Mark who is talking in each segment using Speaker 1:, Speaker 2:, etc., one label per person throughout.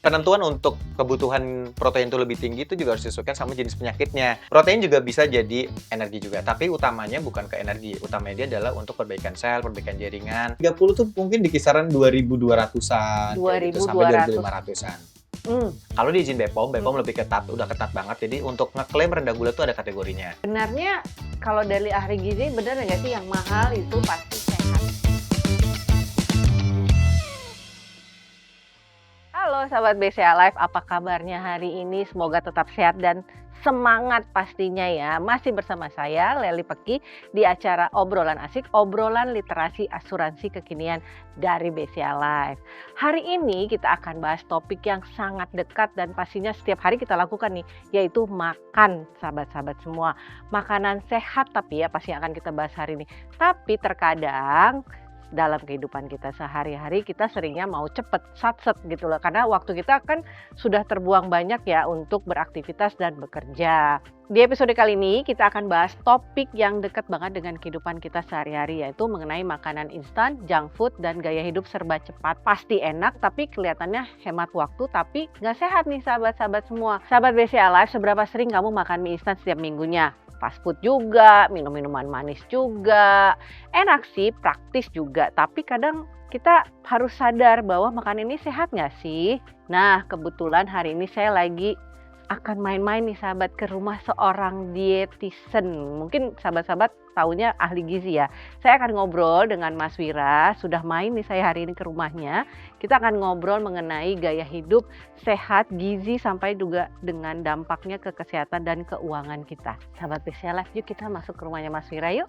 Speaker 1: penentuan untuk kebutuhan protein itu lebih tinggi itu juga harus disesuaikan sama jenis penyakitnya. Protein juga bisa jadi energi juga, tapi utamanya bukan ke energi. Utamanya dia adalah untuk perbaikan sel, perbaikan jaringan. 30 tuh mungkin di kisaran 2.200-an, gitu, sampai 2.500-an. Kalau di izin BPOM lebih ketat, udah ketat banget. Jadi untuk ngeklaim rendah gula tuh ada kategorinya.
Speaker 2: Sebenarnya kalau dari ahli gizi benar nggak sih yang mahal itu pasti sehat? Halo sahabat BCA Live, apa kabarnya hari ini? Semoga tetap sehat dan semangat pastinya ya. Masih bersama saya Lely Peki di acara Obrolan Asik, obrolan literasi asuransi kekinian dari BCA Live. Hari ini kita akan bahas topik yang sangat dekat dan pastinya setiap hari kita lakukan nih, yaitu makan, sahabat-sahabat semua. Makanan sehat tapi ya pasti akan kita bahas hari ini. Tapi terkadang dalam kehidupan kita sehari-hari kita seringnya mau cepet, satset gitu loh. Karena waktu kita kan sudah terbuang banyak ya untuk beraktivitas dan bekerja. Di episode kali ini kita akan bahas topik yang dekat banget dengan kehidupan kita sehari-hari, yaitu mengenai makanan instan, junk food, dan gaya hidup serba cepat. Pasti enak tapi kelihatannya hemat waktu tapi nggak sehat nih sahabat-sahabat semua. Sahabat BCA Live, seberapa sering kamu makan mie instan setiap minggunya? Fast food juga, minum-minuman manis juga. Enak sih, praktis juga. Tapi kadang kita harus sadar bahwa makan ini sehat nggak sih? Nah, kebetulan hari ini saya lagi akan main-main nih sahabat ke rumah seorang dietitian. Mungkin sahabat-sahabat taunya ahli gizi ya. Saya akan ngobrol dengan Mas Wira. Sudah main nih saya hari ini ke rumahnya. Kita akan ngobrol mengenai gaya hidup sehat, gizi, sampai juga dengan dampaknya ke kesehatan dan keuangan kita. Sahabat BCA Live, yuk kita masuk ke rumahnya Mas Wira yuk.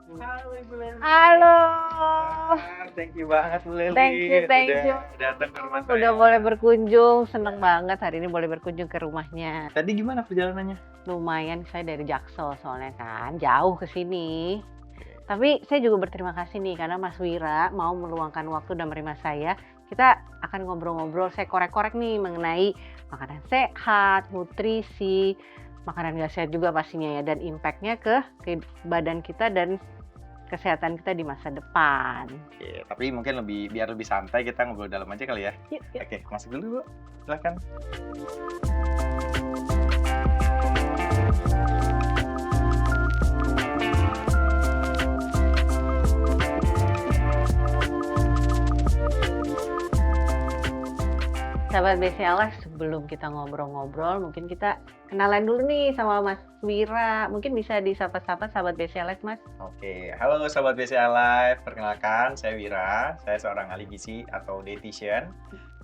Speaker 1: Halo Ibu Lely.
Speaker 2: Halo.
Speaker 1: Thank you banget Bu Lely.
Speaker 2: Thank you.
Speaker 1: Udah datang ke rumah saya.
Speaker 2: Udah boleh berkunjung, seneng banget hari ini boleh berkunjung ke rumahnya.
Speaker 1: Tadi gimana perjalanannya?
Speaker 2: Lumayan, saya dari Jaksel soalnya kan, jauh ke sini. Tapi saya juga berterima kasih nih karena Mas Wira mau meluangkan waktu dan menerima saya. Kita akan ngobrol-ngobrol, saya korek-korek nih mengenai makanan sehat, nutrisi, makanan gak sehat juga pastinya ya, dan impact-nya ke badan kita dan kesehatan kita di masa depan.
Speaker 1: Oke, tapi mungkin biar lebih santai kita ngobrol dalam aja kali ya.
Speaker 2: Yuk.
Speaker 1: Oke, masuk dulu Bu. Silakan.
Speaker 2: Sahabat BCA Live, sebelum kita ngobrol-ngobrol, mungkin kita kenalan dulu nih sama Mas Wira. Mungkin bisa disapa-sapa sahabat BCA Live, Mas.
Speaker 1: Oke, halo sahabat BCA Live. Perkenalkan, saya Wira. Saya seorang ahli gizi atau dietitian.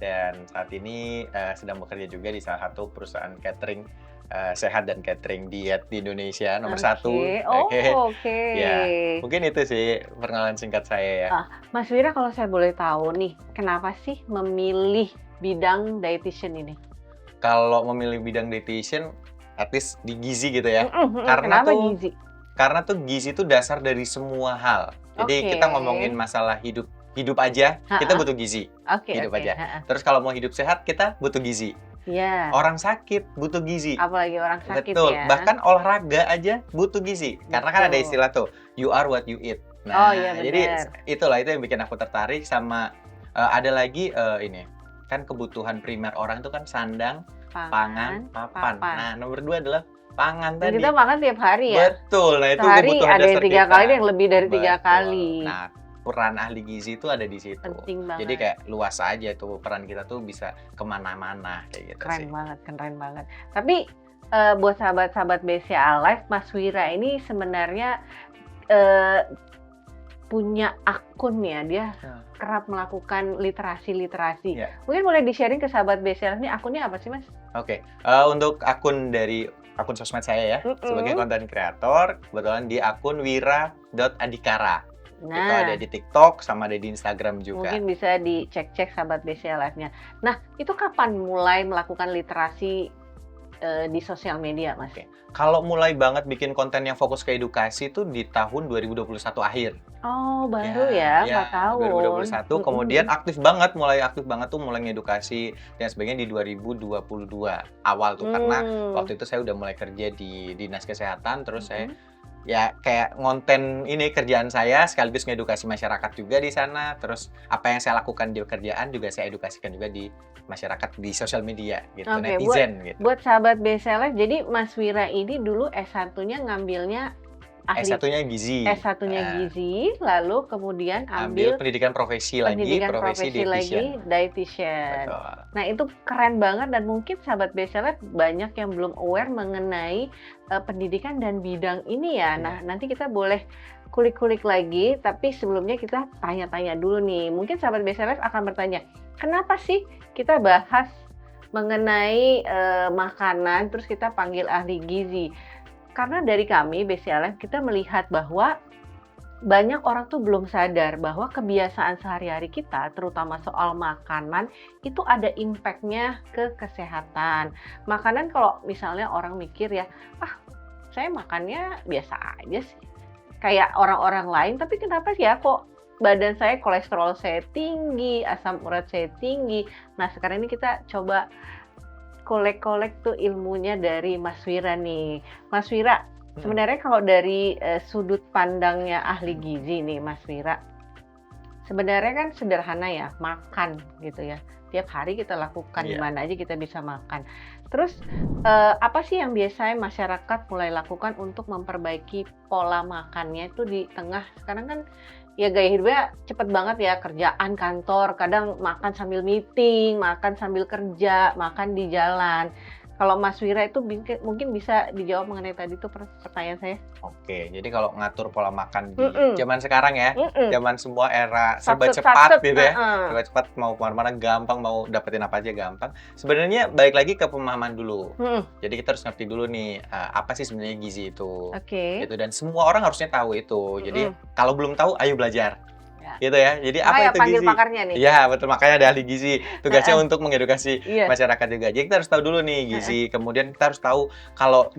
Speaker 1: Dan saat ini sedang bekerja juga di salah satu perusahaan catering sehat dan catering diet di Indonesia nomor satu.
Speaker 2: Oke.
Speaker 1: Ya, mungkin itu sih perkenalan singkat saya ya.
Speaker 2: Mas Wira, kalau saya boleh tahu nih, kenapa sih memilih bidang dietitian ini?
Speaker 1: Kalau memilih bidang dietitian, at least di gizi gitu ya.
Speaker 2: Kenapa gizi?
Speaker 1: Karena tuh gizi itu dasar dari semua hal. Jadi kita ngomongin masalah hidup aja, kita butuh gizi. Hidup aja. Terus kalau mau hidup sehat, kita butuh gizi.
Speaker 2: Iya.
Speaker 1: Orang sakit butuh gizi.
Speaker 2: Apalagi orang sakit.
Speaker 1: Betul.
Speaker 2: Ya.
Speaker 1: Bahkan olahraga aja butuh gizi. Karena kan ada istilah tuh, you are what you eat. Nah, jadi itu yang bikin aku tertarik sama ada lagi ini. Kan kebutuhan primer orang itu kan sandang, pangan, papan. Nah, nomor 2 adalah pangan tadi.
Speaker 2: Kita makan tiap hari ya?
Speaker 1: Betul, nah itu
Speaker 2: sehari
Speaker 1: kebutuhan
Speaker 2: ada
Speaker 1: dasar
Speaker 2: yang 3
Speaker 1: kita.
Speaker 2: kali, ada yang lebih dari 3 kali.
Speaker 1: Nah, peran ahli gizi itu ada di situ.
Speaker 2: Penting banget.
Speaker 1: Jadi kayak luas aja tuh, peran kita tuh bisa kemana-mana kayak gitu.
Speaker 2: Keren banget. Tapi buat sahabat-sahabat BCA Live, Mas Wira ini sebenarnya punya akun ya, dia kerap melakukan literasi. Mungkin boleh di-sharing ke sahabat BCA Live, ini akunnya apa sih Mas?
Speaker 1: Oke, untuk akun sosmed saya ya, sebagai konten kreator, kebetulan di akun wira.adikara.
Speaker 2: Nah,
Speaker 1: itu ada di TikTok sama ada di Instagram juga.
Speaker 2: Mungkin bisa dicek-cek sahabat BCA Live-nya. Nah, itu kapan mulai melakukan literasi di sosial media, Mas?
Speaker 1: Oke. Kalau mulai banget bikin konten yang fokus ke edukasi itu di tahun 2021 akhir.
Speaker 2: Oh, baru ya, 4 tahun.
Speaker 1: 2021, kemudian mulai aktif banget tuh mulai ngedukasi dan sebagainya di 2022 awal tuh. Karena waktu itu saya udah mulai kerja di Dinas Kesehatan, terus saya ya kayak ngonten ini kerjaan saya sekaligus ngedukasi masyarakat juga di sana. Terus apa yang saya lakukan di kerjaan juga saya edukasikan juga di masyarakat di sosial media gitu,
Speaker 2: Oke,
Speaker 1: netizen gitu.
Speaker 2: buat sahabat BCLF, jadi Mas Wira ini dulu S1-nya ngambilnya ahli
Speaker 1: S1-nya gizi.
Speaker 2: S1-nya gizi, lalu kemudian
Speaker 1: Ambil
Speaker 2: ambil
Speaker 1: pendidikan profesi lagi,
Speaker 2: pendidikan
Speaker 1: profesi
Speaker 2: profesi lagi,
Speaker 1: dietitian.
Speaker 2: dietitian.
Speaker 1: Betul.
Speaker 2: Nah, itu keren banget dan mungkin sahabat BCLF banyak yang belum aware mengenai pendidikan dan bidang ini ya. Nah, nanti kita boleh kulik-kulik lagi, tapi sebelumnya kita tanya-tanya dulu nih. Mungkin sahabat BCLF akan bertanya, kenapa sih kita bahas mengenai makanan, terus kita panggil ahli gizi? Karena dari kami BCLF kita melihat bahwa banyak orang tuh belum sadar bahwa kebiasaan sehari-hari kita, terutama soal makanan, itu ada impact-nya ke kesehatan. Makanan kalau misalnya orang mikir ya, saya makannya biasa aja sih, kayak orang-orang lain, tapi kenapa ya kok badan saya, kolesterol saya tinggi, asam urat saya tinggi. Nah, sekarang ini kita coba kolek-kolek tuh ilmunya dari Mas Wira nih. Mas Wira, sebenarnya kalau dari sudut pandangnya ahli gizi nih Mas Wira, sebenarnya kan sederhana ya, makan gitu ya. Tiap hari kita lakukan, di mana aja kita bisa makan. Terus apa sih yang biasanya masyarakat mulai lakukan untuk memperbaiki pola makannya itu di tengah sekarang kan ya gaya hidupnya cepet banget ya, kerjaan kantor, kadang makan sambil meeting, makan sambil kerja, makan di jalan. Kalau Mas Wira itu mungkin bisa dijawab mengenai tadi tuh pertanyaan saya.
Speaker 1: Oke, jadi kalau ngatur pola makan di zaman sekarang ya, zaman semua era serba
Speaker 2: Satset,
Speaker 1: cepat
Speaker 2: satset,
Speaker 1: gitu ya, serba cepat, mau kemana-mana gampang, mau dapetin apa aja gampang. Sebenarnya balik lagi ke pemahaman dulu. Jadi kita harus ngerti dulu nih, apa sih sebenarnya gizi itu.
Speaker 2: Oke.
Speaker 1: Gitu, dan semua orang harusnya tahu itu. Jadi kalau belum tahu, ayo belajar. Gitu ya. Jadi apa itu
Speaker 2: panggil
Speaker 1: gizi?
Speaker 2: pakarnya nih.
Speaker 1: Iya, betul. Makanya ada ahli gizi. Tugasnya untuk mengedukasi masyarakat juga. Jadi kita harus tahu dulu nih gizi. Kemudian kita harus tahu kalau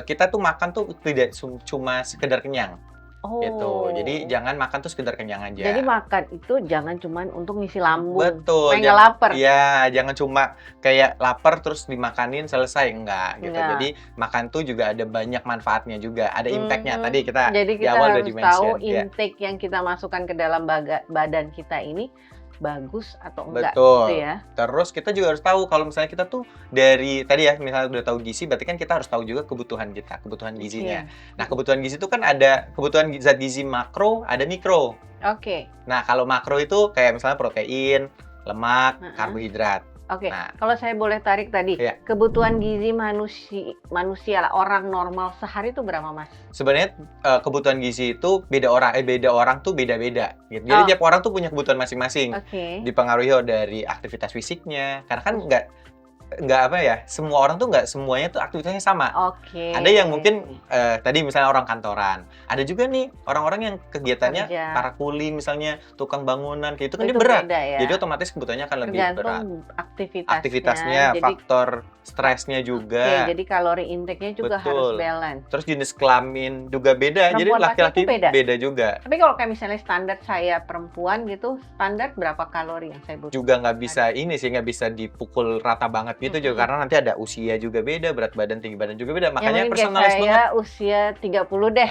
Speaker 1: kita tuh makan tuh tidak cuma sekedar kenyang. Gitu. Jadi jangan makan tuh sekedar kenyang aja.
Speaker 2: Jadi makan itu jangan cuma untuk ngisi lambung.
Speaker 1: Betul.
Speaker 2: Kayak lapar.
Speaker 1: Iya, jangan cuma kayak lapar terus dimakanin selesai, enggak gitu. Jadi makan tuh juga ada banyak manfaatnya juga, ada impact-nya. Tadi kita
Speaker 2: Jadi
Speaker 1: di
Speaker 2: kita
Speaker 1: awal udah
Speaker 2: harus
Speaker 1: di-mention.
Speaker 2: tahu intake yang kita masukkan ke dalam badan kita ini bagus atau enggak.
Speaker 1: Betul.
Speaker 2: Gitu ya.
Speaker 1: Terus kita juga harus tahu kalau misalnya kita tuh dari tadi ya, misalnya udah tahu gizi, berarti kan kita harus tahu juga kebutuhan kita, kebutuhan gizinya. Nah, kebutuhan gizi itu kan ada kebutuhan zat gizi makro, ada mikro.
Speaker 2: Oke.
Speaker 1: Nah, kalau makro itu kayak misalnya protein, lemak, karbohidrat.
Speaker 2: Oke,
Speaker 1: Nah,
Speaker 2: kalau saya boleh tarik tadi, kebutuhan gizi manusia lah, orang normal sehari itu berapa, Mas?
Speaker 1: Sebenarnya kebutuhan gizi itu beda orang tuh beda-beda. Gitu. Jadi tiap orang tuh punya kebutuhan masing-masing. Dipengaruhi dari aktivitas fisiknya, karena kan nggak apa ya, semua orang tuh nggak semuanya tuh aktivitasnya sama. Ada yang mungkin tadi misalnya orang kantoran, ada juga nih orang-orang yang kegiatannya para kuli misalnya, tukang bangunan, kayak itu kan dia berat.
Speaker 2: Ya?
Speaker 1: Jadi otomatis kebutuhannya akan lebih berat.
Speaker 2: Aktivitasnya,
Speaker 1: jadi, faktor stresnya juga.
Speaker 2: Jadi kalori intake-nya juga harus balance.
Speaker 1: Terus jenis kelamin juga beda. Jadi laki-laki beda juga.
Speaker 2: Tapi kalau kayak misalnya standar saya perempuan gitu, standar berapa kalori yang saya butuh?
Speaker 1: Juga nggak bisa nggak bisa dipukul rata banget gitu juga, karena nanti ada usia juga beda, berat badan, tinggi badan juga beda, makanya personalis banget.
Speaker 2: Saya usia 30 deh.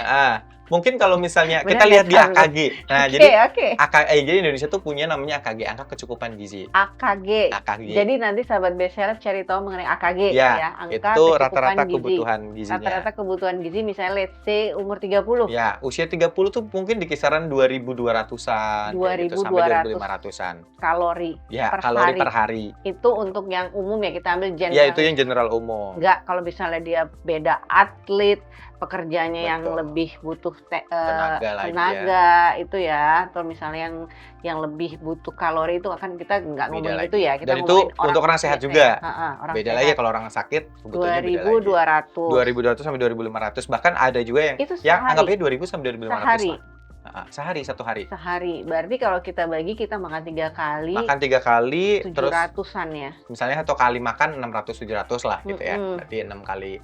Speaker 1: Mungkin kalau misalnya kita lihat di AKG. Nah, jadi Indonesia tuh punya namanya AKG, angka kecukupan gizi.
Speaker 2: AKG. Jadi nanti sahabat BCLF cari tahu mengenai AKG
Speaker 1: ya,
Speaker 2: angka
Speaker 1: itu rata-rata kebutuhan gizinya.
Speaker 2: Rata-rata kebutuhan gizi misalnya let's say umur 30.
Speaker 1: Ya, usia 30 tuh mungkin di kisaran 2.200-an gitu, sampai 2.500-an.
Speaker 2: Kalori
Speaker 1: per hari.
Speaker 2: Itu untuk yang umum ya, kita ambil general.
Speaker 1: Ya, itu yang general umum.
Speaker 2: Enggak, kalau misalnya dia beda atlet, pekerjaannya yang lebih butuh tenaga itu ya, atau misalnya yang lebih butuh kalori itu akan kita nggak ngomongin itu ya, kita
Speaker 1: dan itu untuk orang sehat juga. Beda lagi kalau orang sakit,
Speaker 2: 2.200
Speaker 1: sampai 2.500, bahkan ada juga yang anggapnya 2.000 sampai 2.500 satu hari.
Speaker 2: Berarti kalau kita bagi, kita makan 3 kali.
Speaker 1: Makan 3 kali,
Speaker 2: 700-an ya.
Speaker 1: Misalnya 1 kali makan 600-700 lah gitu ya. Berarti 6 kali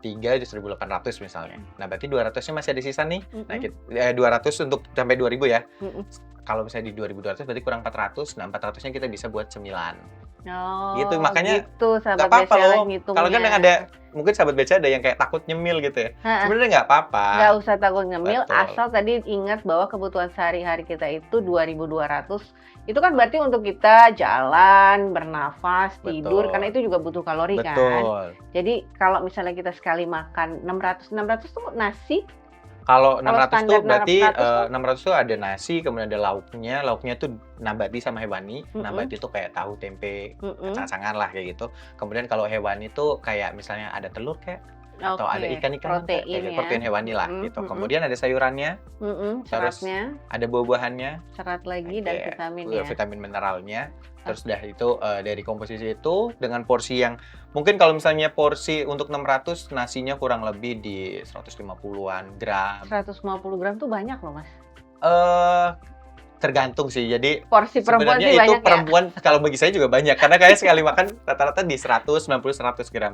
Speaker 1: 3 di 1.800 misalnya. Nah, berarti 200-nya masih ada sisa nih. Nah, 200 untuk sampai 2.000 ya. Kalau misalnya di 2.200 berarti kurang 400. Nah, 400-nya kita bisa buat cemilan.
Speaker 2: Oh,
Speaker 1: Gitu, makanya
Speaker 2: gitu
Speaker 1: nggak
Speaker 2: sahabat
Speaker 1: apa-apa
Speaker 2: BCA
Speaker 1: loh. Kalau kan yang
Speaker 2: ngitungnya.
Speaker 1: ada, mungkin sahabat BCA ada yang kayak takut nyemil gitu ya.
Speaker 2: Heeh.
Speaker 1: Sebenarnya nggak apa-apa.
Speaker 2: Nggak usah takut ngemil,
Speaker 1: Betul.
Speaker 2: asal tadi ingat bahwa kebutuhan sehari-hari kita itu 2.200. Itu kan berarti untuk kita jalan, bernafas, tidur,
Speaker 1: Betul.
Speaker 2: karena itu juga butuh kalori kan.
Speaker 1: Betul.
Speaker 2: Jadi kalau misalnya kita sekali makan 600 tuh nasi,
Speaker 1: Kalau
Speaker 2: kalau
Speaker 1: 600 tuh
Speaker 2: standar
Speaker 1: berarti
Speaker 2: 600 tuh
Speaker 1: 600 tuh ada nasi, kemudian ada lauknya. Lauknya tuh nabati sama hewani.
Speaker 2: Mhm.
Speaker 1: Nabati tuh kayak tahu, tempe,
Speaker 2: mhm,
Speaker 1: kacang-kacangan lah kayak gitu. Kemudian kalau hewani tuh kayak misalnya ada telur kayak atau ada
Speaker 2: oke,
Speaker 1: ikan-ikan kayak
Speaker 2: protein
Speaker 1: gitu,
Speaker 2: ya.
Speaker 1: protein hewani lah
Speaker 2: Mhm,
Speaker 1: gitu.
Speaker 2: mhm,
Speaker 1: Kemudian ada sayurannya, terus
Speaker 2: seratnya,
Speaker 1: ada buah-buahannya,
Speaker 2: serat lagi dan
Speaker 1: oke,
Speaker 2: vitamin ya.
Speaker 1: vitamin mineralnya. Terus dah itu dari komposisi itu dengan porsi yang mungkin kalau misalnya porsi untuk 600 nasinya kurang lebih di 150-an gram.
Speaker 2: 150 gram tuh banyak loh Mas.
Speaker 1: Eh tergantung sih. Jadi
Speaker 2: Porsi perempuan
Speaker 1: sebenarnya
Speaker 2: sih
Speaker 1: itu
Speaker 2: banyak ya.
Speaker 1: perempuan kalau bagi saya juga banyak karena kayak sekali makan rata-rata di 100 gram.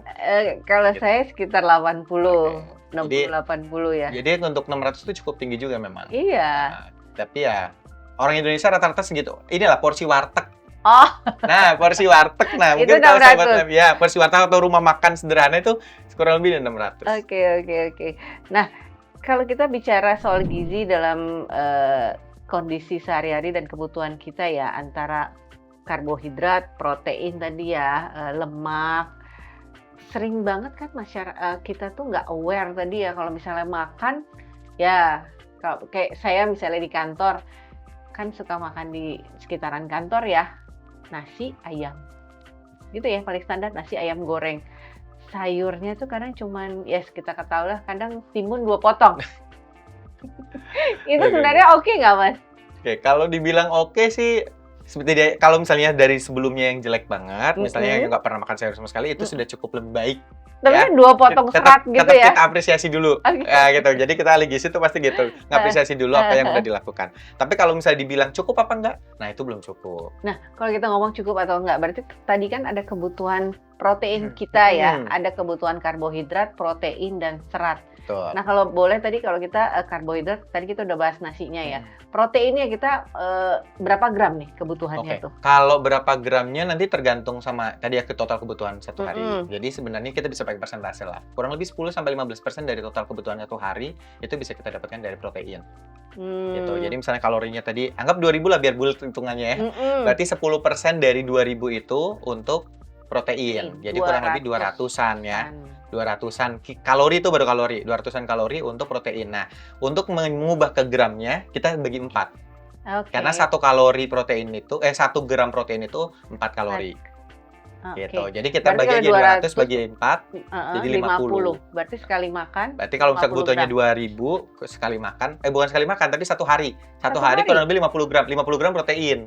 Speaker 2: Kalau
Speaker 1: Gitu.
Speaker 2: saya sekitar 80,
Speaker 1: Oke.
Speaker 2: 60-80 ya.
Speaker 1: Jadi untuk 600 itu cukup tinggi juga memang.
Speaker 2: Iya.
Speaker 1: Nah, tapi ya orang Indonesia rata-rata segitu. Inilah porsi warteg.
Speaker 2: Oh,
Speaker 1: Nah, porsi warteg. Nah,
Speaker 2: Itu
Speaker 1: mungkin kalau
Speaker 2: 600.
Speaker 1: ya porsi warteg atau rumah makan sederhana itu kurang lebih dari 600.
Speaker 2: oke. Nah, kalau kita bicara soal gizi dalam kondisi sehari-hari dan kebutuhan kita ya, antara karbohidrat, protein tadi ya, lemak, sering banget kan kita tuh nggak aware tadi ya kalau misalnya makan ya, kalau kayak saya misalnya di kantor kan suka makan di sekitaran kantor ya, nasi ayam gitu ya, paling standar nasi ayam goreng. Sayurnya tuh kadang cuman ya kita ketahui lah, kadang timun 2 potong. Itu
Speaker 1: Oke.
Speaker 2: sebenarnya oke nggak Mas?
Speaker 1: Oke, kalau dibilang oke sih seperti dia kalau misalnya dari sebelumnya yang jelek banget, misalnya
Speaker 2: Mhm.
Speaker 1: nggak pernah makan sayur sama sekali, itu sudah cukup lebih baik.
Speaker 2: Tapi
Speaker 1: Ya,
Speaker 2: kan 2 potong serat gitu
Speaker 1: tetap
Speaker 2: ya.
Speaker 1: kita apresiasi dulu.
Speaker 2: Oke.
Speaker 1: Ya, gitu. Jadi kita ahli gizi itu pasti gitu, ngapresiasi dulu apa yang udah dilakukan. Tapi kalau misalnya dibilang cukup apa enggak, nah itu belum cukup.
Speaker 2: Nah, kalau kita ngomong cukup atau enggak, berarti tadi kan ada kebutuhan protein kita ya, ada kebutuhan karbohidrat, protein, dan serat.
Speaker 1: Betul.
Speaker 2: Nah, kalau boleh tadi kalau kita karbohidrat, tadi kita udah bahas nasinya ya. Proteinnya kita berapa gram nih kebutuhannya
Speaker 1: Oke,
Speaker 2: tuh?
Speaker 1: kalau berapa gramnya nanti tergantung sama tadi ya ke total kebutuhan satu hari.
Speaker 2: Mhm.
Speaker 1: Jadi sebenarnya kita bisa pakai persentase lah. Kurang lebih 10-15% dari total kebutuhan satu hari itu bisa kita dapatkan dari protein. Gitu. Jadi misalnya kalorinya tadi anggap 2000 lah biar bulat hitungannya ya.
Speaker 2: Mhm.
Speaker 1: Berarti 10% dari 2000 itu untuk protein. Jadi kurang lebih 200-an ya. 200-an kalori itu baru kalori, 200-an kalori untuk protein. Nah, untuk mengubah ke gramnya kita bagi 4.
Speaker 2: Oke.
Speaker 1: Karena 1 kalori protein itu 1 gram protein itu 4 kalori.
Speaker 2: Oke.
Speaker 1: Gitu. Jadi kita
Speaker 2: Berarti
Speaker 1: bagi aja
Speaker 2: kalau
Speaker 1: 200 bagi 4, jadi 50.
Speaker 2: Berarti sekali makan.
Speaker 1: Berarti kalau misalnya
Speaker 2: 50
Speaker 1: kebutuhannya
Speaker 2: gram.
Speaker 1: 2000 sekali makan, bukan sekali makan tapi satu hari.
Speaker 2: Satu
Speaker 1: Satu hari
Speaker 2: hari?
Speaker 1: kurang lebih 50 gram. 50 gram protein.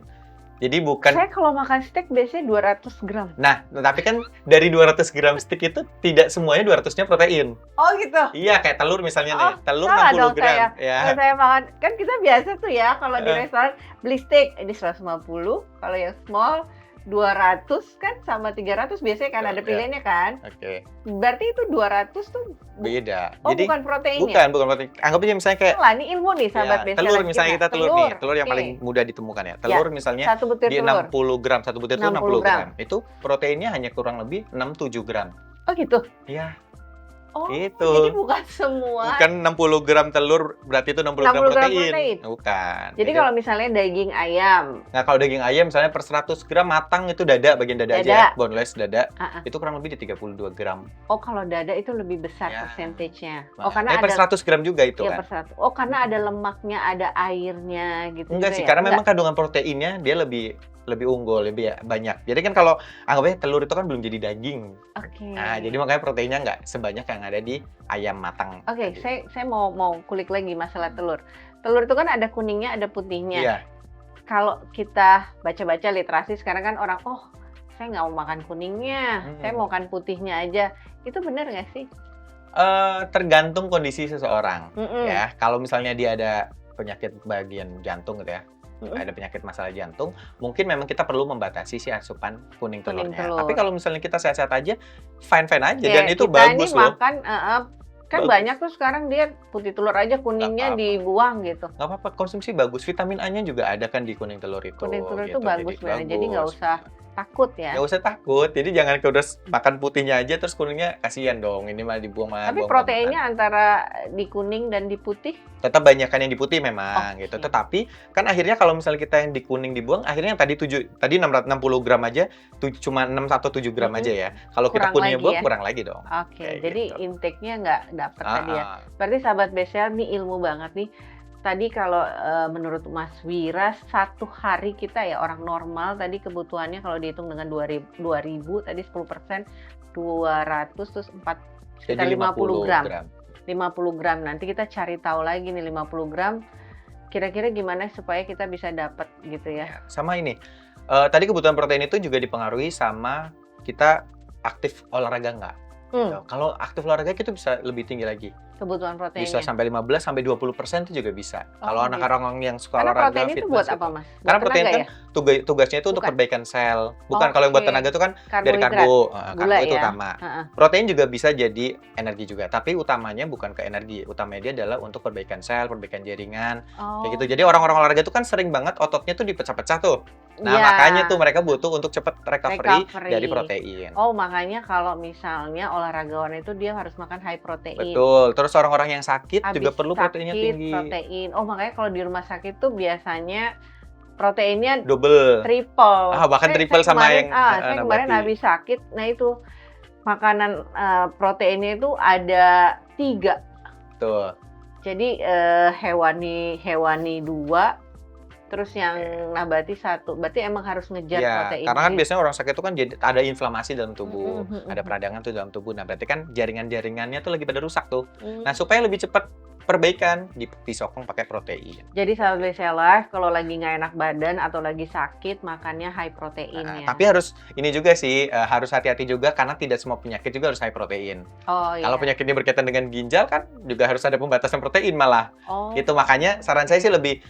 Speaker 1: Jadi bukan.
Speaker 2: Saya kalau makan steak biasanya 200 gram.
Speaker 1: Nah, tapi kan dari 200 gram steak itu tidak semuanya 200-nya protein.
Speaker 2: Oh gitu.
Speaker 1: Iya, kayak telur misalnya nih. Telur
Speaker 2: salah
Speaker 1: 60
Speaker 2: dong
Speaker 1: gram.
Speaker 2: saya.
Speaker 1: Ya.
Speaker 2: Kalau saya makan, kan kita biasa tuh ya kalau di
Speaker 1: Eh.
Speaker 2: restoran beli steak ini 150, kalau yang small 200 kan sama 300 biasanya kan ada
Speaker 1: Ya.
Speaker 2: pilihannya kan.
Speaker 1: Oke.
Speaker 2: Berarti itu 200 tuh
Speaker 1: Beda.
Speaker 2: oh
Speaker 1: Jadi
Speaker 2: bukan proteinnya.
Speaker 1: bukan protein. Anggap aja misalnya kayak
Speaker 2: Salah, ini ilmu nih sahabat
Speaker 1: ya,
Speaker 2: BCA
Speaker 1: telur
Speaker 2: Live
Speaker 1: misalnya kita telur nih, telur yang
Speaker 2: Oke.
Speaker 1: paling mudah ditemukan ya. Telur misalnya
Speaker 2: 1 butir
Speaker 1: di
Speaker 2: telur.
Speaker 1: 60 gram, satu butir telur
Speaker 2: 60
Speaker 1: 60 gram. Itu proteinnya hanya kurang lebih 6-7 gram.
Speaker 2: Oh gitu.
Speaker 1: Iya,
Speaker 2: Oh,
Speaker 1: Gitu.
Speaker 2: jadi bukan semua.
Speaker 1: bukan 60 gram telur berarti itu 60 gram
Speaker 2: 60 gram
Speaker 1: protein.
Speaker 2: protein.
Speaker 1: Bukan.
Speaker 2: Jadi kalau misalnya daging ayam,
Speaker 1: Nah, kalau daging ayam misalnya per 100 gram matang itu dada, bagian dada aja
Speaker 2: Dada.
Speaker 1: ya, boneless dada.
Speaker 2: Ah, ah.
Speaker 1: Itu kurang lebih di 32 gram.
Speaker 2: oh kalau dada itu lebih besar
Speaker 1: Ya.
Speaker 2: persentasenya.
Speaker 1: Nah,
Speaker 2: Oh karena
Speaker 1: per
Speaker 2: ada
Speaker 1: 100 gram juga itu
Speaker 2: ya
Speaker 1: kan.
Speaker 2: per 100. Oh karena ada lemaknya, ada airnya gitu
Speaker 1: Enggak
Speaker 2: juga
Speaker 1: sih,
Speaker 2: ya?
Speaker 1: karena
Speaker 2: Enggak.
Speaker 1: memang kandungan proteinnya dia lebih unggul, lebih banyak. Jadi kan kalau anggapnya telur itu kan belum jadi daging.
Speaker 2: Oke.
Speaker 1: Nah, jadi makanya proteinnya nggak sebanyak yang ada di ayam matang.
Speaker 2: Oke,
Speaker 1: tadi.
Speaker 2: saya mau kulik lagi masalah telur. Telur itu kan ada kuningnya, ada putihnya.
Speaker 1: Iya.
Speaker 2: Kalau kita baca-baca literasi sekarang kan orang, oh saya nggak mau makan kuningnya, saya mau makan putihnya aja. Itu benar nggak sih?
Speaker 1: Tergantung kondisi seseorang.
Speaker 2: Mm-mm.
Speaker 1: Ya, kalau misalnya dia ada penyakit bagian jantung gitu ya,
Speaker 2: Mm-mm.
Speaker 1: ada penyakit masalah jantung, mungkin memang kita perlu membatasi si asupan kuning
Speaker 2: Kuning
Speaker 1: telurnya.
Speaker 2: telur.
Speaker 1: Tapi kalau misalnya kita sehat-sehat aja, fine-fine aja
Speaker 2: Ya,
Speaker 1: dan itu
Speaker 2: kita
Speaker 1: bagus
Speaker 2: ini
Speaker 1: loh.
Speaker 2: makan, kan
Speaker 1: Bagus.
Speaker 2: banyak tuh sekarang dia putih telur aja kuningnya
Speaker 1: apa-apa.
Speaker 2: dibuang gitu.
Speaker 1: Nggak apa-apa, konsumsi bagus. Vitamin A-nya juga ada kan di kuning telur itu.
Speaker 2: Kuning telur itu
Speaker 1: gitu.
Speaker 2: bagus sebenarnya, jadi nggak usah takut ya.
Speaker 1: Nggak usah takut. Jadi jangan udah makan putihnya aja terus kuningnya kasihan dong. Ini malah dibuang malah
Speaker 2: Tapi
Speaker 1: buang
Speaker 2: proteinnya antara di kuning dan di putih?
Speaker 1: tetap banyakan yang di putih memang
Speaker 2: Oke.
Speaker 1: gitu. Tetapi kan akhirnya kalau misalnya kita yang di kuning dibuang, akhirnya yang tadi 660 gram aja cuma 6 atau 7 gram aja ya. Kalau kita
Speaker 2: Kurang
Speaker 1: kuningnya
Speaker 2: lagi
Speaker 1: buang
Speaker 2: ya?
Speaker 1: kurang lagi dong.
Speaker 2: Oke,
Speaker 1: Kayak
Speaker 2: jadi
Speaker 1: gitu.
Speaker 2: intake-nya nggak dapet tadi ya.
Speaker 1: Ah,
Speaker 2: Berarti sahabat BCL nih ilmu banget nih. Tadi kalau menurut Mas Wira, satu hari kita ya orang normal tadi kebutuhannya kalau dihitung dengan 2000 tadi 10%, 200 terus 4 sekitar
Speaker 1: jadi
Speaker 2: 50 gram. 50 gram. Nanti kita cari tahu lagi nih 50 gram kira-kira gimana supaya kita bisa dapat gitu ya.
Speaker 1: Ya, sama ini. Tadi kebutuhan protein itu juga dipengaruhi sama kita aktif olahraga nggak. Gitu. Kalau aktif olahraga kita bisa lebih tinggi lagi.
Speaker 2: Kebutuhan
Speaker 1: Bisa
Speaker 2: proteinnya.
Speaker 1: sampai 15 sampai 20% itu juga bisa.
Speaker 2: Oh,
Speaker 1: Kalau
Speaker 2: gitu.
Speaker 1: orang-orang yang suka
Speaker 2: Karena
Speaker 1: olahraga
Speaker 2: protein itu
Speaker 1: fitness
Speaker 2: buat
Speaker 1: gitu.
Speaker 2: apa, Mas?
Speaker 1: Karena
Speaker 2: Buat
Speaker 1: protein
Speaker 2: tenaga
Speaker 1: kan
Speaker 2: ya?
Speaker 1: tugasnya itu untuk
Speaker 2: Bukan.
Speaker 1: perbaikan sel. Bukan kalau yang buat
Speaker 2: Oke.
Speaker 1: tenaga itu kan dari
Speaker 2: Karbohidrat.
Speaker 1: karbo,
Speaker 2: Gula
Speaker 1: karbo itu
Speaker 2: ya?
Speaker 1: utama.
Speaker 2: Heeh.
Speaker 1: Protein juga bisa jadi energi juga, tapi utamanya bukan ke energi. Utamanya dia adalah untuk perbaikan sel, perbaikan jaringan, kayak gitu.
Speaker 2: Oh,
Speaker 1: Jadi orang-orang olahraga itu kan sering banget ototnya tuh dipecah-pecah tuh. Nah,
Speaker 2: iya.
Speaker 1: makanya tuh mereka butuh untuk cepat recovery
Speaker 2: Recovery.
Speaker 1: dari protein.
Speaker 2: Oh, makanya kalau misalnya olahragawan itu dia harus makan high protein.
Speaker 1: Betul. Terus orang-orang yang sakit
Speaker 2: Habis
Speaker 1: juga perlu proteinnya
Speaker 2: sakit,
Speaker 1: tinggi.
Speaker 2: protein. Oh, makanya kalau di rumah sakit tuh biasanya proteinnya
Speaker 1: Double.
Speaker 2: triple.
Speaker 1: Bahkan triple sama yang
Speaker 2: saya kemarin
Speaker 1: nabati.
Speaker 2: habis sakit. Nah, itu makanan proteinnya itu ada 3.
Speaker 1: Tuh.
Speaker 2: Jadi hewani 2, terus yang nabati 1. Berarti emang harus ngejar
Speaker 1: Ya,
Speaker 2: proteinnya.
Speaker 1: karena kan biasanya orang sakit itu kan jadi ada inflamasi dalam tubuh,
Speaker 2: Mhm,
Speaker 1: ada peradangan tuh dalam tubuh. Nah, berarti kan jaringan-jaringannya tuh lagi pada rusak tuh.
Speaker 2: Hmm.
Speaker 1: Nah, supaya lebih cepat perbaikan, disokong pakai protein.
Speaker 2: Jadi sahabat BCL Life, kalau lagi nggak enak badan atau lagi sakit, makannya high protein
Speaker 1: Nah,
Speaker 2: ya.
Speaker 1: tapi harus ini juga sih, harus hati-hati juga karena tidak semua penyakit juga harus high protein.
Speaker 2: Oh iya.
Speaker 1: Kalau penyakitnya berkaitan dengan ginjal kan juga harus ada pembatasan protein malah.
Speaker 2: Oh,
Speaker 1: Gitu, makanya saran saya sih lebih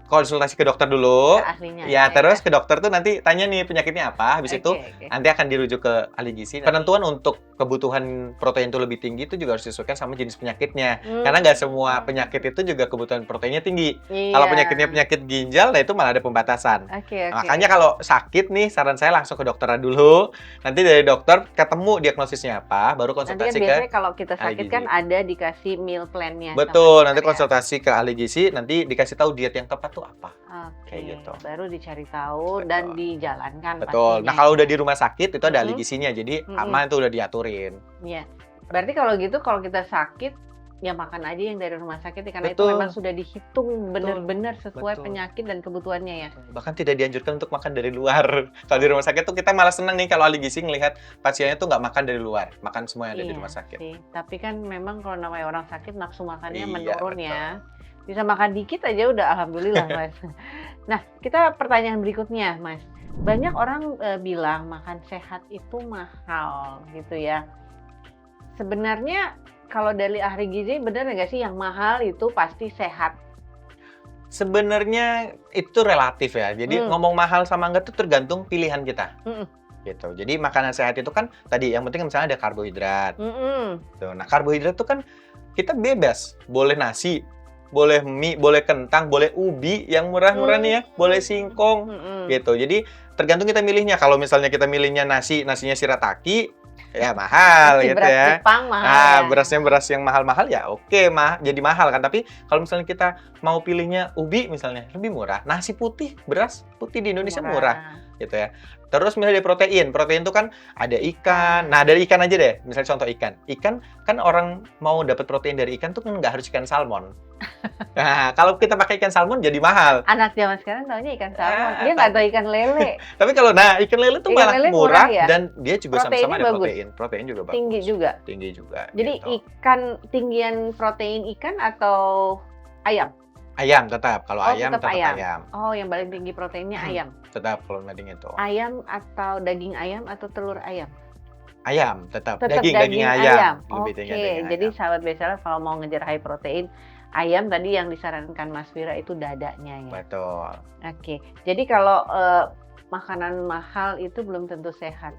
Speaker 1: konsultasi ke dokter dulu.
Speaker 2: ke ahlinya.
Speaker 1: Ya, terus ke dokter tuh nanti tanya nih penyakitnya apa, habis itu
Speaker 2: Oke.
Speaker 1: nanti akan dirujuk ke ahli gizi. Penentuan untuk kebutuhan protein itu lebih tinggi itu juga harus disesuaikan sama jenis penyakitnya. Karena nggak semua penyakit itu juga kebutuhan proteinnya tinggi.
Speaker 2: Iya.
Speaker 1: Kalau penyakitnya penyakit ginjal, nah itu malah ada pembatasan.
Speaker 2: Oke.
Speaker 1: Makanya kalau sakit nih, saran saya langsung ke dokter dulu. Nanti dari dokter ketemu diagnosisnya apa, baru
Speaker 2: Nanti kan
Speaker 1: konsultasi
Speaker 2: biasanya
Speaker 1: ke
Speaker 2: kalau kita
Speaker 1: ahli
Speaker 2: sakit
Speaker 1: gizi.
Speaker 2: kan ada dikasih meal plan-nya. sama
Speaker 1: Betul, nanti
Speaker 2: dokter ya.
Speaker 1: konsultasi ke ahli gizi, nanti dikasih tahu diet yang tepat tuh apa.
Speaker 2: Oke,
Speaker 1: Kayak gitu.
Speaker 2: baru dicari tahu
Speaker 1: Betul.
Speaker 2: dan dijalankan
Speaker 1: Betul.
Speaker 2: pastinya.
Speaker 1: Nah, kalau udah di rumah sakit itu ada ahli
Speaker 2: Mm-mm.
Speaker 1: gizinya, jadi
Speaker 2: Mm-mm.
Speaker 1: aman tuh udah diaturin.
Speaker 2: Iya. Berarti kalau gitu kalau kita sakit ya makan aja yang dari rumah sakit ya, karena itu
Speaker 1: Betul.
Speaker 2: memang sudah dihitung benar-benar sesuai
Speaker 1: Betul.
Speaker 2: penyakit dan kebutuhannya ya.
Speaker 1: Bahkan tidak dianjurkan untuk makan dari luar. Kalau di rumah sakit tuh kita malah senang nih kalau ahli gizi ngelihat pasiennya tuh nggak makan dari luar, makan semua yang ada di
Speaker 2: Iya
Speaker 1: rumah sakit.
Speaker 2: sih. Tapi kan memang kalau namanya orang sakit nafsu makannya
Speaker 1: Iya,
Speaker 2: menurun
Speaker 1: betul.
Speaker 2: ya. Bisa makan dikit aja udah alhamdulillah Mas. Nah, kita pertanyaan berikutnya Mas. Banyak orang bilang makan sehat itu mahal gitu ya. Sebenarnya kalau dari ahli gizi benar nggak sih yang mahal itu pasti sehat?
Speaker 1: Sebenarnya itu relatif ya. Jadi ngomong mahal sama enggak tuh tergantung pilihan kita.
Speaker 2: Mm-mm.
Speaker 1: Gitu. Jadi makanan sehat itu kan tadi yang penting misalnya ada karbohidrat.
Speaker 2: Mm-mm.
Speaker 1: Tuh. Nah, karbohidrat itu kan kita bebas. Boleh nasi, boleh mie, boleh kentang, boleh ubi yang murah-murah nih ya, boleh singkong.
Speaker 2: Mm-mm.
Speaker 1: Gitu. Jadi tergantung kita milihnya. Kalau misalnya kita milihnya nasinya shirataki, ya mahal
Speaker 2: Nasi
Speaker 1: gitu
Speaker 2: beras
Speaker 1: ya.
Speaker 2: Jepang mahal
Speaker 1: Nah,
Speaker 2: ya.
Speaker 1: berasnya beras yang mahal-mahal ya oke, jadi mahal kan. Tapi kalau misalnya kita mau pilihnya ubi misalnya, lebih murah. Nasi putih, beras putih di Indonesia murah gitu ya. Terus misalnya dari protein. Protein itu kan ada ikan. Nah, dari ikan aja deh. Misalnya contoh ikan. Ikan kan orang mau dapat protein dari ikan tuh kan nggak harus ikan salmon. Nah, kalau kita pakai ikan salmon jadi mahal.
Speaker 2: Anak zaman sekarang taunya ikan salmon.
Speaker 1: Ah,
Speaker 2: Dia nggak tahu ikan lele.
Speaker 1: Tapi kalau ikan lele tuh
Speaker 2: Ikan
Speaker 1: malah
Speaker 2: lele
Speaker 1: murah
Speaker 2: murah ya?
Speaker 1: dan dia juga sama-sama
Speaker 2: Proteinnya
Speaker 1: ada
Speaker 2: bagus.
Speaker 1: protein. Protein juga bagus.
Speaker 2: Tinggi juga.
Speaker 1: Tinggi juga.
Speaker 2: Jadi
Speaker 1: gitu.
Speaker 2: ikan tinggian protein ikan atau ayam?
Speaker 1: Ayam tetap. Kalau
Speaker 2: Oh,
Speaker 1: ayam
Speaker 2: tetap
Speaker 1: tetap
Speaker 2: ayam.
Speaker 1: ayam.
Speaker 2: Oh, yang paling tinggi proteinnya ayam.
Speaker 1: Tetap kalau daging itu.
Speaker 2: Ayam atau daging ayam atau telur ayam?
Speaker 1: Ayam tetap.
Speaker 2: Tetap
Speaker 1: Daging ayam.
Speaker 2: Oke,
Speaker 1: Lebih tinggi daging
Speaker 2: jadi
Speaker 1: ayam.
Speaker 2: sahabat BCL kalau mau ngejar high protein, ayam tadi yang disarankan Mas Wira itu dadanya ya.
Speaker 1: Betul.
Speaker 2: Oke, jadi kalau makanan mahal itu belum tentu sehat.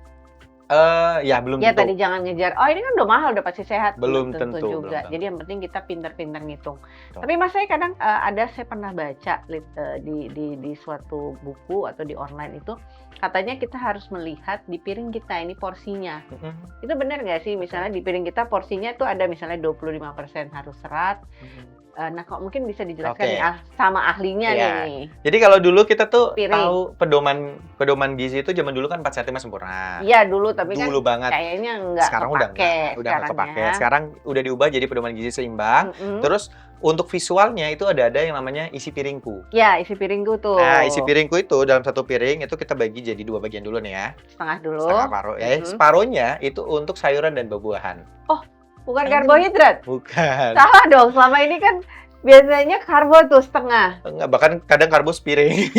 Speaker 1: Ya belum
Speaker 2: Ya
Speaker 1: tentu.
Speaker 2: tadi jangan ngejar, oh ini kan udah mahal, udah pasti sehat.
Speaker 1: Belum
Speaker 2: tentu
Speaker 1: tentu, belum
Speaker 2: juga.
Speaker 1: tentu.
Speaker 2: Jadi yang penting kita pinter-pinter ngitung.
Speaker 1: Betul.
Speaker 2: Tapi Mas, saya kadang saya pernah baca di suatu buku atau di online itu, katanya kita harus melihat di piring kita ini porsinya.
Speaker 1: Mhm,
Speaker 2: Itu benar nggak sih? Misalnya di piring kita porsinya tuh ada misalnya 25% harus serat.
Speaker 1: mhm.
Speaker 2: Nah, kok mungkin bisa dijelaskan
Speaker 1: Oke.
Speaker 2: nih sama ahlinya
Speaker 1: Iya.
Speaker 2: nih.
Speaker 1: Jadi kalau dulu kita tuh
Speaker 2: Piring.
Speaker 1: tahu pedoman gizi itu zaman dulu kan 4 cm sempurna.
Speaker 2: Iya dulu, tapi kan
Speaker 1: Dulu banget.
Speaker 2: kayaknya nggak
Speaker 1: Sekarang udah
Speaker 2: kepake
Speaker 1: nggak
Speaker 2: sekarang
Speaker 1: kepake.
Speaker 2: ya.
Speaker 1: Sekarang udah diubah jadi pedoman gizi seimbang.
Speaker 2: Mm-mm.
Speaker 1: Terus untuk visualnya itu ada yang namanya isi piringku.
Speaker 2: Ya, isi piringku tuh.
Speaker 1: Nah, isi piringku itu dalam satu piring itu kita bagi jadi 2 bagian dulu nih ya.
Speaker 2: Setengah dulu.
Speaker 1: Setengah paruh. Separuhnya itu untuk sayuran dan buah-buahan.
Speaker 2: Bukan karbohidrat.
Speaker 1: Bukan.
Speaker 2: Salah dong, selama ini kan biasanya karbo tuh setengah.
Speaker 1: Enggak, bahkan kadang karbo sepiring.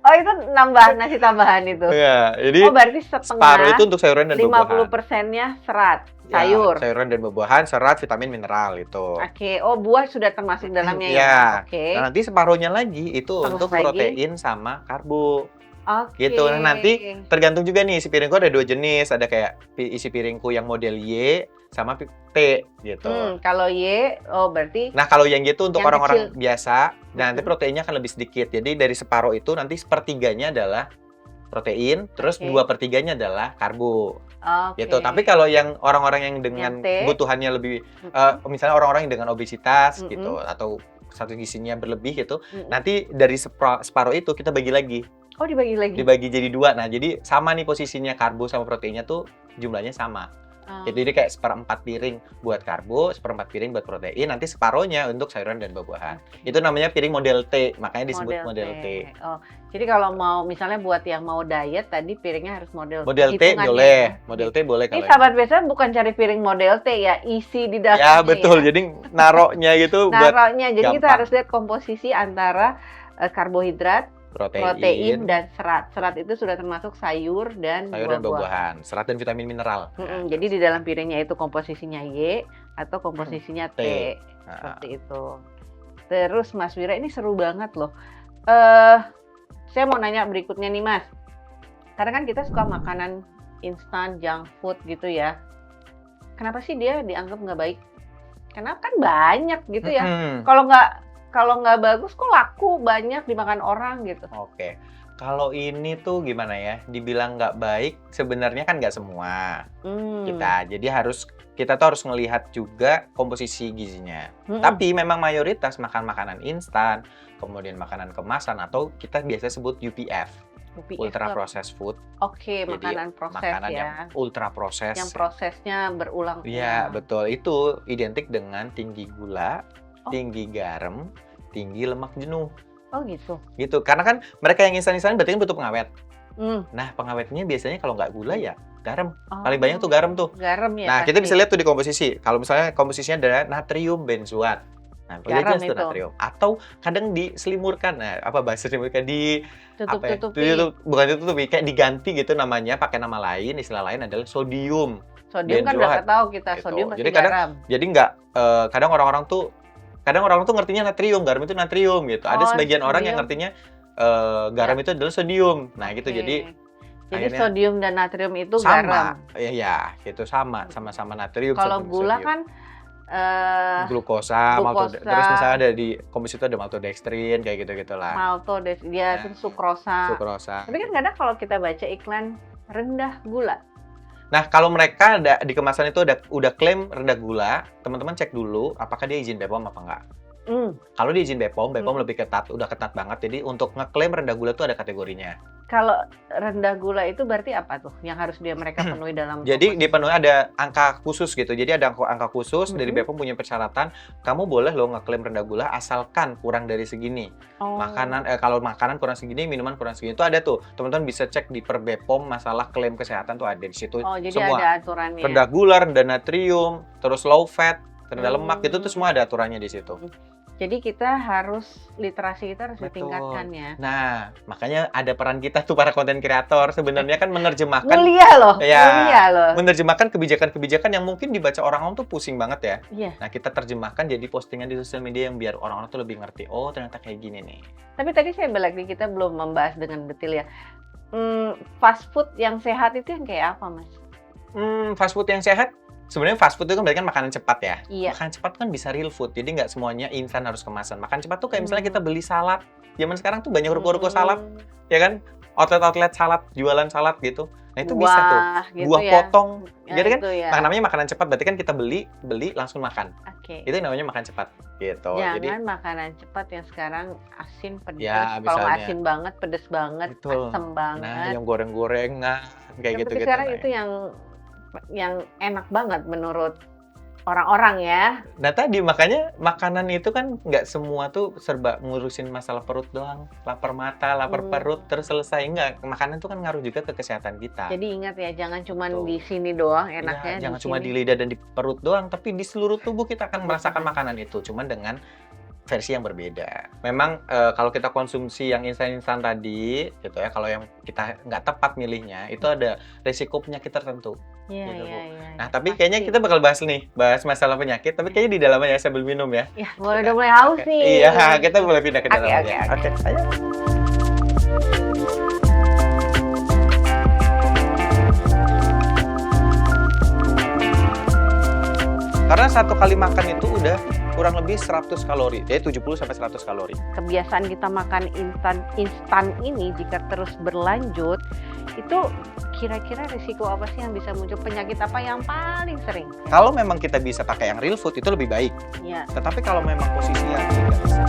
Speaker 2: Oh, itu nambah nasi tambahan itu.
Speaker 1: Ya, jadi
Speaker 2: Oh, berarti
Speaker 1: separuh
Speaker 2: setengah,
Speaker 1: itu untuk sayuran dan buah-buahan.
Speaker 2: 50%-nya serat,
Speaker 1: Ya,
Speaker 2: sayur.
Speaker 1: sayuran dan buah-buahan, serat, vitamin, mineral itu.
Speaker 2: Oke, oh buah sudah termasuk dalamnya ya.
Speaker 1: Ya.
Speaker 2: Oke.
Speaker 1: Nah, nanti separuhnya lagi itu
Speaker 2: Terus
Speaker 1: untuk
Speaker 2: lagi?
Speaker 1: protein sama karbo.
Speaker 2: Oke.
Speaker 1: Gitu. Nah, nanti tergantung juga nih isi piringku ada 2 jenis, ada kayak isi piringku yang model Y sama T gitu.
Speaker 2: Kalau Y, oh berarti
Speaker 1: Nah, kalau yang gitu untuk
Speaker 2: Yang
Speaker 1: orang-orang
Speaker 2: kecil.
Speaker 1: biasa, nah nanti proteinnya akan lebih sedikit. Jadi dari separuh itu nanti sepertiganya adalah protein, terus
Speaker 2: Oke.
Speaker 1: 2/3-nya adalah karbo.
Speaker 2: oke.
Speaker 1: Gitu. Tapi kalau yang orang-orang yang dengan
Speaker 2: Yang T.
Speaker 1: kebutuhannya lebih
Speaker 2: Mm-mm.
Speaker 1: misalnya orang-orang yang dengan obesitas
Speaker 2: Mm-mm.
Speaker 1: gitu atau satu gizinya berlebih gitu,
Speaker 2: Mm-mm.
Speaker 1: nanti dari separuh itu kita bagi lagi,
Speaker 2: Oh, dibagi lagi.
Speaker 1: dibagi jadi 2. Nah, jadi sama nih posisinya karbo sama proteinnya tuh jumlahnya sama.
Speaker 2: Oh.
Speaker 1: Jadi kayak 1/4 piring buat karbo, 1/4 piring buat protein, nanti separohnya untuk sayuran dan buah-buahan. Itu namanya piring model T, makanya disebut model T.
Speaker 2: Oh, jadi kalau mau misalnya buat yang mau diet tadi piringnya harus model
Speaker 1: Model T
Speaker 2: hitungannya
Speaker 1: boleh,
Speaker 2: ya.
Speaker 1: model T boleh
Speaker 2: Ini
Speaker 1: kalau.
Speaker 2: sahabat biasa bukan cari piring model T ya, isi di dalamnya.
Speaker 1: Ya betul, jadi naroknya gitu buat
Speaker 2: Naroknya. Jadi kita
Speaker 1: gampang.
Speaker 2: harus lihat komposisi antara karbohidrat, protein dan serat. Serat itu sudah termasuk sayur dan
Speaker 1: sayur dan
Speaker 2: buah-buahan.
Speaker 1: buah-buahan, serat dan vitamin mineral.
Speaker 2: Jadi di dalam piringnya itu komposisinya Y atau komposisinya T.
Speaker 1: T.
Speaker 2: Seperti itu. Terus Mas Wira, ini seru banget loh. Saya mau nanya berikutnya nih Mas. Karena kan kita suka makanan instan, junk food gitu ya. Kenapa sih dia dianggap nggak baik? Karena kan banyak gitu ya.
Speaker 1: Mm-mm.
Speaker 2: Kalau nggak bagus kok laku, banyak dimakan orang gitu.
Speaker 1: Oke, kalau ini tuh gimana ya? Dibilang nggak baik, sebenarnya kan nggak semua kita. Jadi kita tuh harus ngelihat juga komposisi gizinya. Tapi memang mayoritas makan makanan instan, kemudian makanan kemasan atau kita biasa sebut UPF, ultra processed food.
Speaker 2: Oke,
Speaker 1: Jadi,
Speaker 2: makanan proses
Speaker 1: makanan
Speaker 2: ya.
Speaker 1: yang ultra proses.
Speaker 2: Yang prosesnya berulang.
Speaker 1: Iya, betul. Itu identik dengan tinggi gula,
Speaker 2: Oh.
Speaker 1: tinggi garam, tinggi lemak jenuh.
Speaker 2: Oh gitu.
Speaker 1: Gitu. Karena kan mereka yang instan-instan berarti kan butuh pengawet.
Speaker 2: Hmm.
Speaker 1: Nah, pengawetnya biasanya kalau nggak gula ya garam.
Speaker 2: Oh,
Speaker 1: Paling banyak tuh garam tuh.
Speaker 2: Garam ya.
Speaker 1: Nah, kita
Speaker 2: pasti.
Speaker 1: bisa lihat tuh di komposisi. Kalau misalnya komposisinya ada natrium benzoat. Nah,
Speaker 2: Garam
Speaker 1: jelas tuh
Speaker 2: itu.
Speaker 1: natrium. Atau kadang diselimurkan. Nah, apa bahasa selimurkan
Speaker 2: Tutup-tutupi.
Speaker 1: bukan ditutupi, kayak diganti gitu namanya pakai nama lain, istilah lain adalah sodium.
Speaker 2: Sodium kan
Speaker 1: benzoat.
Speaker 2: udah tahu kita,
Speaker 1: Gitu.
Speaker 2: sodium pasti
Speaker 1: Jadi kadang-
Speaker 2: garam.
Speaker 1: Jadi nggak kadang orang-orang tuh ngertinya natrium, garam itu natrium gitu. Ada
Speaker 2: Oh,
Speaker 1: sebagian orang yang
Speaker 2: sodium.
Speaker 1: ngertinya garam itu adalah sodium. Nah, gitu.
Speaker 2: Oke.
Speaker 1: Jadi akhirnya
Speaker 2: sodium dan natrium itu
Speaker 1: sama.
Speaker 2: garam.
Speaker 1: Iya, gitu sama-sama natrium.
Speaker 2: Kalau
Speaker 1: sama
Speaker 2: gula
Speaker 1: sodium.
Speaker 2: kan
Speaker 1: Glukosa,
Speaker 2: glukosa.
Speaker 1: terus misalnya ada di komposisi itu ada maltodextrin kayak gitu-gitulah.
Speaker 2: malto, dia
Speaker 1: Nah,
Speaker 2: sukrosa.
Speaker 1: Sukrosa.
Speaker 2: Tapi kan kadang kalau kita baca iklan rendah gula.
Speaker 1: Nah, kalau mereka ada di kemasan itu udah klaim rendah gula, teman-teman cek dulu apakah dia izin BPOM apa enggak. Kalau dia izin BPOM lebih ketat, udah ketat banget. Jadi untuk ngeklaim rendah gula itu ada kategorinya.
Speaker 2: Kalau rendah gula itu berarti apa tuh yang harus mereka penuhi dalam
Speaker 1: Jadi
Speaker 2: komposisi?
Speaker 1: dipenuhi ada angka khusus gitu. Jadi ada angka khusus dari
Speaker 2: Mhm.
Speaker 1: BPOM punya persyaratan. Kamu boleh loh ngeklaim rendah gula asalkan kurang dari segini.
Speaker 2: Oh.
Speaker 1: Kalau makanan kurang segini, minuman kurang segini itu ada tuh. Teman-teman bisa cek di per BPOM masalah klaim kesehatan tuh ada di situ.
Speaker 2: Oh, jadi
Speaker 1: semua.
Speaker 2: ada aturannya.
Speaker 1: Rendah gula, rendah natrium, terus low fat, rendah lemak itu
Speaker 2: Hmm.
Speaker 1: tuh semua ada aturannya di situ.
Speaker 2: Jadi kita harus literasi kita harus
Speaker 1: Betul.
Speaker 2: ditingkatkan ya.
Speaker 1: Nah, makanya ada peran kita tuh para konten kreator sebenarnya kan menerjemahkan
Speaker 2: Mulia loh,
Speaker 1: Ya.
Speaker 2: mulia loh.
Speaker 1: menerjemahkan kebijakan-kebijakan yang mungkin dibaca orang tuh pusing banget ya.
Speaker 2: Iya.
Speaker 1: Nah, kita terjemahkan jadi postingan di sosial media yang biar orang-orang tuh lebih ngerti. Oh, ternyata kayak gini nih.
Speaker 2: Tapi tadi saya balik lagi, kita belum membahas dengan detail ya. Fast food yang sehat itu yang kayak apa, Mas?
Speaker 1: Fast food yang sehat, sebenarnya fast food itu kan berarti kan makanan cepat ya.
Speaker 2: Iya.
Speaker 1: Makanan cepat kan bisa real food, jadi nggak semuanya instan harus kemasan. Makan cepat tuh kayak misalnya kita beli salad. Zaman sekarang tuh banyak ruko-ruko salad, ya kan? Outlet-outlet salad, jualan salad gitu. Nah itu bisa tuh.
Speaker 2: Gitu
Speaker 1: Buah
Speaker 2: ya.
Speaker 1: potong.
Speaker 2: Ya,
Speaker 1: Jadi kan
Speaker 2: itu ya.
Speaker 1: namanya makanan cepat, berarti kan kita beli langsung makan.
Speaker 2: Oke.
Speaker 1: Itu namanya makan cepat gitu. Jadi
Speaker 2: Jangan makanan cepat yang sekarang asin, pedas.
Speaker 1: Ya,
Speaker 2: Kalau nggak
Speaker 1: misalnya.
Speaker 2: asin banget, pedes banget,
Speaker 1: Betul.
Speaker 2: asem banget.
Speaker 1: Nah, yang goreng-gorengan kayak
Speaker 2: Tapi
Speaker 1: gitu-gitu.
Speaker 2: sekarang
Speaker 1: nah.
Speaker 2: itu yang enak banget menurut orang-orang ya.
Speaker 1: Nah tadi makanya makanan itu kan nggak semua tuh serba ngurusin masalah perut doang, lapar mata, lapar perut terus selesai. Nggak, makanan itu kan ngaruh juga ke kesehatan kita.
Speaker 2: Jadi ingat ya, jangan cuma
Speaker 1: Betul.
Speaker 2: di sini doang
Speaker 1: Iya,
Speaker 2: enaknya.
Speaker 1: jangan
Speaker 2: di
Speaker 1: cuma
Speaker 2: sini.
Speaker 1: di lidah dan di perut doang, tapi di seluruh tubuh kita akan merasakan makanan itu, cuman dengan versi yang berbeda. Memang kalau kita konsumsi yang instan-instan tadi, gitu ya, kalau yang kita nggak tepat milihnya, itu ada resiko penyakit tertentu.
Speaker 2: Iya,
Speaker 1: Gitu,
Speaker 2: iya,
Speaker 1: Bu.
Speaker 2: iya.
Speaker 1: Nah, tapi kayaknya kita bakal bahas masalah penyakit, tapi kayaknya di dalamnya ya sambil minum ya.
Speaker 2: Ya, udah mulai haus
Speaker 1: Oke.
Speaker 2: nih.
Speaker 1: Iya, kita boleh pindah ke
Speaker 2: Oke,
Speaker 1: dalamnya.
Speaker 2: oke.
Speaker 1: Ayo. Karena satu kali makan itu udah kurang lebih 100 kalori, ya 70 sampai 100 kalori.
Speaker 2: Kebiasaan kita makan instan ini jika terus berlanjut, itu kira-kira risiko apa sih yang bisa muncul? Penyakit apa yang paling sering?
Speaker 1: Kalau memang kita bisa pakai yang real food itu lebih baik.
Speaker 2: Ya.
Speaker 1: Tetapi kalau memang posisinya tidak bisa.